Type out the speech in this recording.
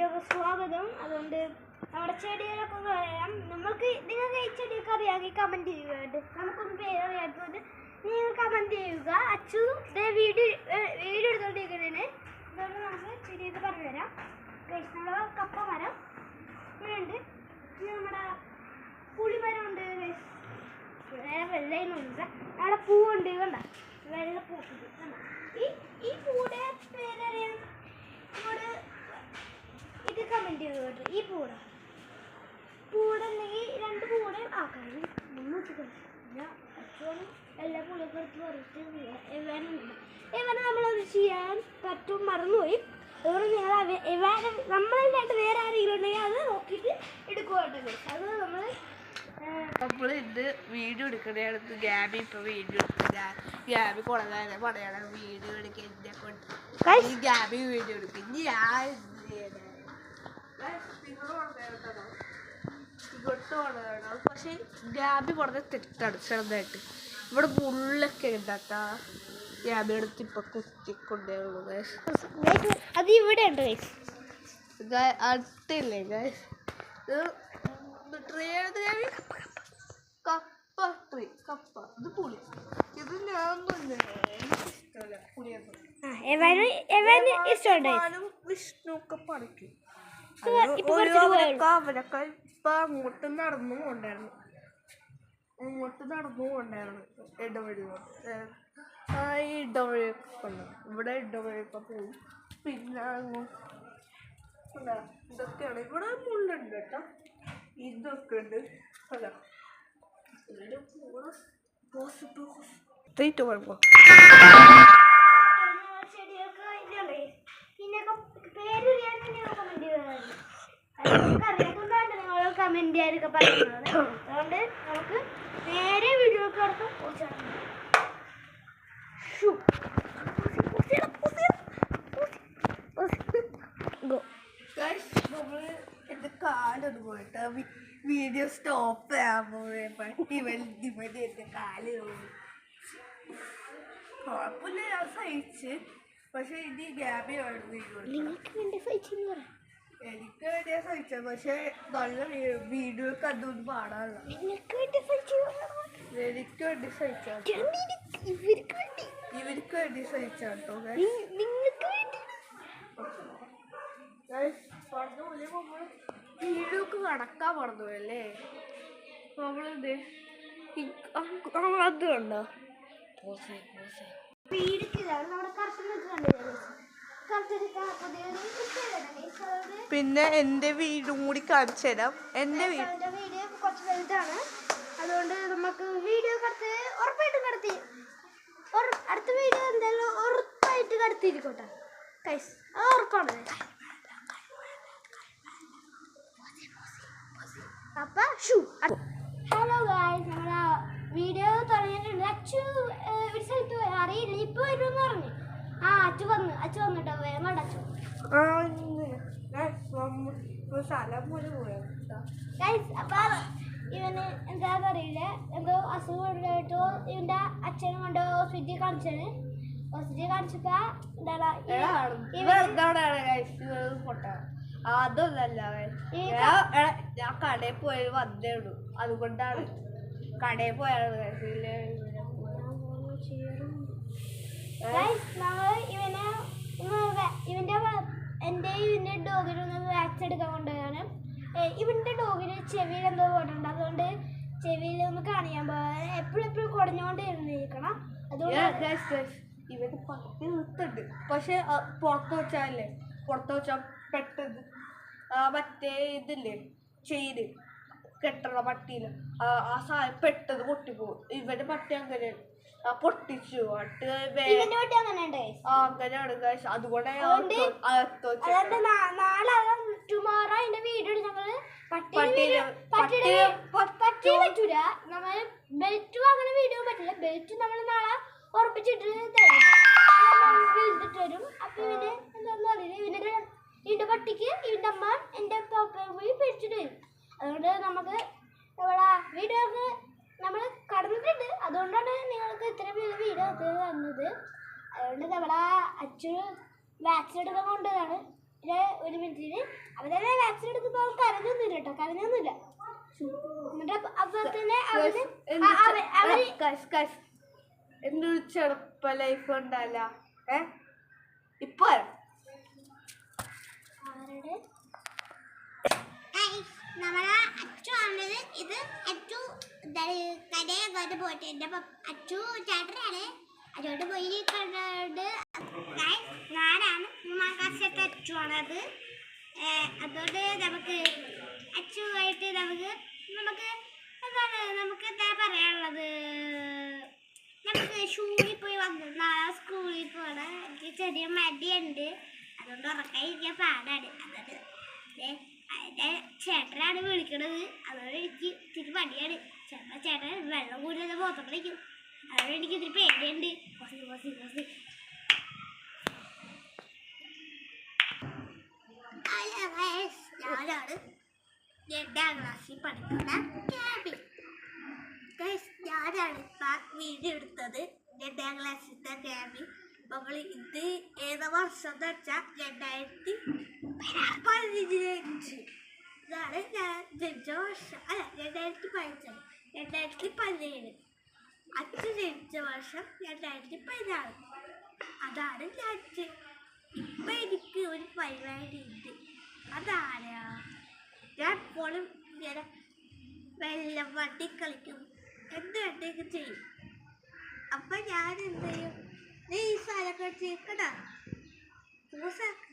എല്ലാവർക്കും സ്വാഗതം. അതുകൊണ്ട് നമ്മുടെ ചെടികളൊക്കെ പറയാം. നിങ്ങൾക്ക് നിങ്ങൾക്ക് ഈ ചെടിയൊക്കെ അറിയാമെങ്കിൽ കമൻറ്റ് ചെയ്യുക. നമുക്കൊന്നും പേരറിയാത്തതുകൊണ്ട് നിങ്ങൾ കമൻറ്റ് ചെയ്യുക. അച്ചു വീഡിയോ എടുത്തോണ്ടിരിക്കുന്നതിന് അതുകൊണ്ട് നമുക്ക് ചെടിയൊക്കെ പറഞ്ഞുതരാം. നമ്മുടെ കപ്പ മരം ഇവിടെയുണ്ട്. പിന്നെ നമ്മുടെ പുളിമരം ഉണ്ട്. വേറെ വെള്ളയൊന്നുമില്ല. നമ്മുടെ പൂവുണ്ട്. കണ്ട വെള്ള പൂക്കുണ്ട്. ഈ പൂടെ പേരറിയാം. ഇത് കമൻറ്റ് ചെയ്തു കേട്ടോ. ഈ പൂടുണ്ടെങ്കിൽ 2 പൂടെ ആക്കാം. അച്ഛനും എല്ലാ പൂളൊക്കെ എടുത്ത് പറിച്ച് ഇവനെ നമ്മളത് ചെയ്യാൻ പറ്റും. മറന്നുപോയി. അതുകൊണ്ട് നിങ്ങൾ നമ്മളല്ലാണ്ട് വേറെ ആരെങ്കിലും ഉണ്ടെങ്കിൽ അത് നോക്കിയിട്ട് എടുക്കുക കേട്ടോ. അത് നമ്മൾ ഇന്ന് വീഡിയോ എടുക്കണത് ഗ്യാബി ഇപ്പൊ വീഡിയോ എടുക്കുക. ഗ്യാബി കൊള്ളാതെ പറയണം വീഡിയോ എടുക്കുക. എന്നെ കൊണ്ട് ഗ്യാബി വീഡിയോ എടുക്കും. ഇനി ഞാൻ ഇങ്ങോട്ട് കൊണ്ടുവരണം. പക്ഷെ ഗ്യാബി വളരെ തെറ്റാണ് ചെറുതായിട്ട്. ഇവിടെ മുള്ളൊക്കെ ഉണ്ടാക്കാ ഗ്യാബി എടുത്ത് ഇപ്പൊ കുത്തിക്കൊണ്ടേയുള്ളൂ. അത് ഇവിടെ ഉണ്ട് അടുത്തില്ലേ കപ്പ ഇത് പുളി. ഇത് ഞാനൊന്നും വിഷ്ണുക്കെ പറിക്കും. അവരൊക്കെ ഇപ്പൊ അങ്ങോട്ട് നടന്നു കൊണ്ടായിരുന്നു ഇടവഴി ഇടവഴിയൊക്കെ ഉണ്ട്. ഇവിടെ ഇടവഴിയൊക്കെ പോകും. പിന്നെ ഇതൊക്കെയാണ്. ഇവിടെ മുള്ളുണ്ട് കേട്ടോ. ഇതൊക്കെ ഉണ്ട്. അല്ല കമന്റ് ചെയ്യാനൊക്കെ പറയുന്നത്. അതുകൊണ്ട് നമുക്ക് നേരെ വീഡിയോക്ക് അടുത്ത് എന്റെ കാലൊന്ന് പോയിട്ട് വീഡിയോ സ്റ്റോപ്പ് ചെയ്യാൻ എന്റെ കാല് കുഴപ്പമില്ല. ഞാൻ സഹിച്ച്. പക്ഷെ ഇനി ഗ്യാബി നിങ്ങൾക്ക് വേണ്ടി സഹിച്ചെന്ന് പറയാം. എനിക്ക് വേണ്ടിയാ സഹിച്ചത്. പക്ഷെ നല്ല വീഡിയോ കണ്ടൊന്നും പാടാറില്ല. നിങ്ങൾക്ക് വേണ്ടി സഹിച്ചു. എനിക്ക് വേണ്ടി സഹിച്ചാ ഇവർക്ക് വേണ്ടി സഹിച്ചാട്ടോ. നിങ്ങൾക്ക് വേണ്ടി വീഡിയോക്ക് കടക്കാൻ പറഞ്ഞല്ലേ നമ്മളെന്ത് അത് കണ്ടോ. പിന്നെ എന്റെ വീടും കൂടി കാണിച്ചു തരാം. എന്റെ വീഡിയോ കുറച്ച് വലുതാണ്. അതുകൊണ്ട് നമുക്ക് വീഡിയോ ഉറപ്പായിട്ടും അടുത്ത വീഡിയോ എന്തായാലും ഉറപ്പായിട്ട് കടത്തിയിരിക്കോട്ടെ. അത് ഉറപ്പാണ്. അപ്പൊ ഹലോ ഗായ്സ്, നമ്മളെ വീഡിയോ തുടങ്ങിയിട്ടുണ്ട്. അച്ചു ഒരു സ്ഥലത്ത് അറിയില്ല, ഇപ്പൊ വരുമെന്ന് പറഞ്ഞു. അച്ചു വന്നിട്ടോ. വേഗം കണ്ട അച്ചു. അപ്പൊ ഇവന് എന്താണെന്നറിയില്ല, എന്തോ അസുഖം ഉണ്ടായിട്ടോ ഇവന്റെ അച്ഛനും കൊണ്ട് ഹോസ്പിറ്റലിൽ കാണിച്ചാണ്. ഹോസ്പിറ്റലിൽ കാണിച്ചപ്പോ അതൊന്നല്ല. ഞാൻ കടയിൽ പോയി വന്നേ ഉള്ളൂ. അതുകൊണ്ടാണ് കടയിൽ പോയാണ്. ഇവന്റെ ഡോഗിനൊന്ന് വാക്സിൻ എടുക്കാൻ കൊണ്ടുപോയാണ്. ഇവന്റെ ഡോഗിന് ചെവിയിൽ എന്തോ പോയിട്ടുണ്ട്. അതുകൊണ്ട് ചെവിയിൽ ഒന്ന് കാണിക്കാൻ പോകാൻ എപ്പോഴും കുടഞ്ഞോണ്ട് ഇരുന്നിരിക്കണം. അതുകൊണ്ട് ഇവന് പട്ടി നിർത്തുണ്ട്. പക്ഷെ പുറത്ത് വെച്ചാൽ പെട്ടെന്ന് മറ്റേ ഇതില്ലേ ചെയിന് കെട്ടണ പട്ടിയില് ആ സാധനം പെട്ടെന്ന് പൊട്ടിപ്പോകും. ഇവന്റെ പട്ടി അങ്ങനെ പൊട്ടിച്ചു. അങ്ങനെയാണ് ഗൈസ്. അതുകൊണ്ട് ടുമോറോ അതിന്റെ വീഡിയോ ഞങ്ങള് പറ്റൂല. നമ്മള് ബെൽറ്റ് വാങ്ങുന്ന വീഡിയോ പറ്റില്ല. ബെൽറ്റ് നമ്മൾ നാളെ ഉറപ്പിച്ചിട്ട് വരും. അപ്പൊ ഇവന് എന്താണെന്ന് അറിയില്ല. ഇവന്റെ പട്ടിക്ക് ഇവന്റെ അമ്മ എന്റെ പാപ്പയും കൂടി പിടിച്ചിട്ട് വരും. അതുകൊണ്ട് നമുക്ക് വീഡിയോ നമ്മൾ കടന്നിട്ടുണ്ട്. അതുകൊണ്ടാണ് നിങ്ങൾക്ക് ഇത്ര വീഡിയോ ഒക്കെ വന്നത്. അതുകൊണ്ട് നമ്മളെ അച്ഛന് വാക്സിൻ എടുക്കാൻ കൊണ്ടതാണ്. ഒരു മിനിറ്റിന് അവരെ വാക്സിൻ എടുക്കുമ്പോൾ അവൾ കരഞ്ഞൊന്നുമില്ല കേട്ടോ, കരഞ്ഞൊന്നുമില്ല. എന്നിട്ട് അപ്പോൾ തന്നെ അവര് എന്തൊരു ചെറുപ്പ ലൈഫ് ഉണ്ടല്ല. ഇപ്പൊ നമ്മളെ അച്ചു ആണത്. ഇത് അച്ചു കടയൊക്കെ പോയിട്ട് എൻ്റെ അച്ചു ചേട്ടനാണ്. അതോട്ട് പോയി കണ്ടോണ്ട് ഞാനാണ് 3-ാം ക്ലാസ്സിലത്തെ അച്ചു ആണത്. അതുകൊണ്ട് നമുക്ക് അച്ചുമായിട്ട് നമുക്ക് എന്താണ് നമുക്ക് എന്താ പറയാനുള്ളത്, നമുക്ക് ഷൂളിൽ പോയി വന്നു. നാളെ സ്കൂളിൽ പോകണം. എനിക്ക് ചെറിയ മടിയുണ്ട്, അതുകൊണ്ട് ഉറക്കാതിരിക്കാൻ പാടാണ്. അതുകൊണ്ട് അതിൻ്റെ ചേട്ടനാണ് വിളിക്കണത്. അതുകൊണ്ട് എനിക്ക് ഇത്തിരി മടിയാണ്. ചിലപ്പോൾ ചേട്ടൻ വെള്ളം കൂടുതൽ പോത്തോണ്ടിരിക്കും. അതുകൊണ്ട് എനിക്ക് ഇത്തിരി പേടിയുണ്ട്. ഞാനാണ് 8ാം ക്ലാസ്സിൽ പഠിക്കുന്ന ഗാബി. ഞാനാണ് ഇപ്പം വീഡിയോ എടുത്തത്. 8ാം ക്ലാസ്സിലത്തെ ഗാബി. നമ്മൾ ഇത് ഏത് വർഷം എന്ന് വെച്ചാൽ 2015 ഇതാണ് ഞാൻ ജനിച്ച വർഷം. അല്ല 2015, 2017. അച്ഛൻ ജനിച്ച വർഷം 2016. അതാണ് ഞാൻ. ഇപ്പം എനിക്ക് ഒരു പരിപാടി ഉണ്ട്. അതാരാ, ഞാൻ എപ്പോഴും ഇങ്ങനെ വെള്ളം വണ്ടി കളിക്കും, എന്ത് വേണ്ടെങ്കിൽ ചെയ്യും. അപ്പം ഞാൻ എന്ത് ചെയ്യും, നീ ഈ സ്ഥലമൊക്കെ ചേക്കണ പൂസാക്ക